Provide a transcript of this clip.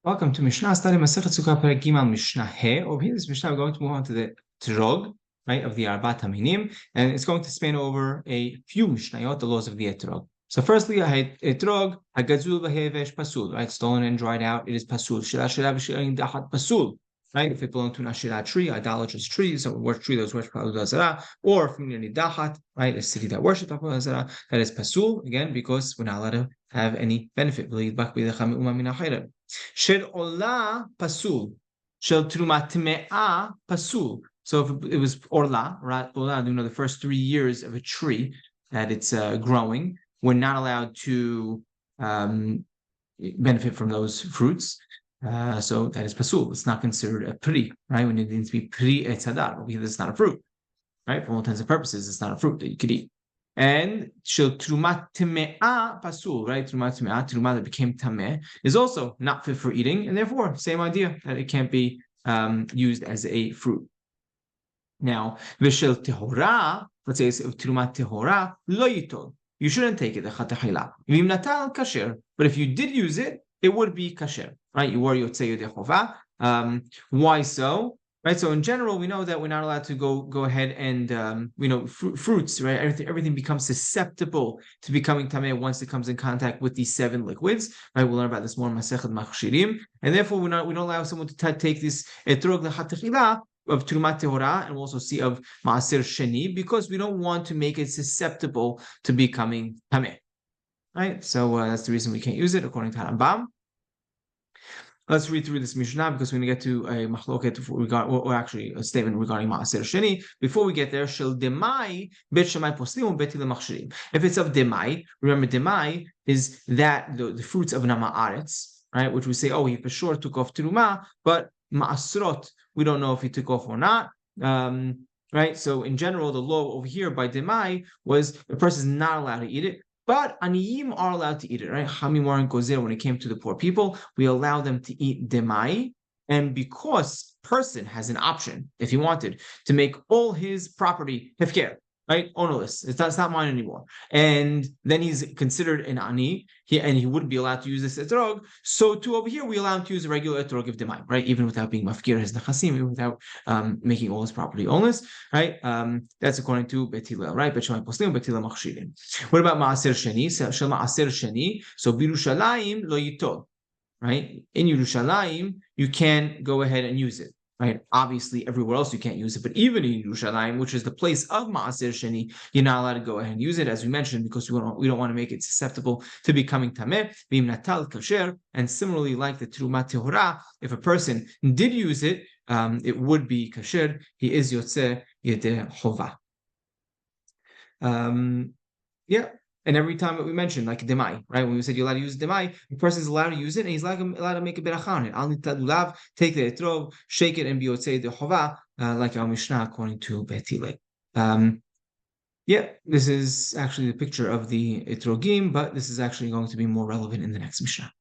Welcome to Mishna, study Masechet Sukkah Perek Gimal Mishnah He. Over here, this Mishnah, we're going to move on to the Etrog, right, of the Arbat Haminim, and it's going to span over a few Mishnayot, the laws of the Etrog. So, firstly, Etrog Hagazul V'Hevesh Pasul, right, stolen and dried out, it is Pasul. Shira Shira V'Shirin Dahat Pasul, right, if it belonged to an Ashira tree, idolatrous tree, so what tree that was worshipped Avodah Zarah, or from any Dahat, right, a city that worshipped Avodah Zarah, that is Pasul, again, because we're not allowed to have any benefit. Shel Ola Pasul. Shel Truma Tme'a Pasul. So if it was Orla, right? Ola, the first 3 years of a tree that it's growing, we're not allowed to benefit from those fruits. So that is Pasul. It's not considered a pri, right? When it needs to be pri etzadar, because it's not a fruit, right? For all intents and purposes, it's not a fruit that you could eat. And shel trumat tme'ah pasul, right? Trumat tme'ah, truma that became tameh, is also not fit for eating, and therefore, same idea that it can't be used as a fruit. Now, v'shel tehora, let's say it's trumat tehora, lo yitol. You shouldn't take it, the chatachila. V'im natal kasher, but if you did use it, it would be kasher, right? You were yotzei yodei. Why so? Right, so in general, we know that we're not allowed to go ahead and fruits, right? Everything becomes susceptible to becoming tameh once it comes in contact with these 7 liquids. Right, we'll learn about this more in Masechet Machshirim, and therefore we don't allow someone to take this etrog l'chatechila of trumat tehora, and we'll also see of maaser sheni, because we don't want to make it susceptible to becoming tameh. Right, so that's the reason we can't use it according to Rambam. Let's read through this Mishnah because we're going to get to a machloket or actually a statement regarding Maaser Sheni. Before we get there, Shel Demai Bet Shemai Poslim Beti Lemachshirim. If it's of Demai, remember Demai is that the fruits of Nama'aretz, right? Which we say, oh, he for sure took off Teruma, but Ma'asrot, we don't know if he took off or not. Right? So in general, the law over here by Demai was the person is not allowed to eat it. But aniyim are allowed to eat it, right? Hamimar and Gozer, when it came to the poor people, we allow them to eat demai. And because person has an option, if he wanted, to make all his property hefker, right? Ownerless. It's not mine anymore. And then he's considered an ani, and he wouldn't be allowed to use this etrog. So too over here, we allow him to use a regular etrog of demai, right? Even without being mafkir his nechasim, even without making all his property ownerless, right? That's according to Bet Hillel, right? Bet Shammai poslim, Bet Hillel machshirim. What about maaser sheni? Shel maaser sheni. So birushalayim lo yitol, right? In Yerushalayim, you can go ahead and use it. Right, obviously everywhere else you can't use it, but even in Yerushalayim, which is the place of Maaser Sheni, you're not allowed to go ahead and use it, as we mentioned, because we don't want to make it susceptible to becoming tameh. V'im natal kasher, and similarly, like the Teruma Tehora, if a person did use it, it would be kasher. He is yotzeh yedei chova. Yeah. And every time that we mentioned, like demai, right? When we said you're allowed to use demai, the person is allowed to use it, and he's allowed to make a beracha on it. Al nitadulav, take the etrog, shake it, and be yotzei the chova, like our Mishnah according to Bet Hillel. Yeah, this is actually the picture of the etrogim, but this is actually going to be more relevant in the next Mishnah.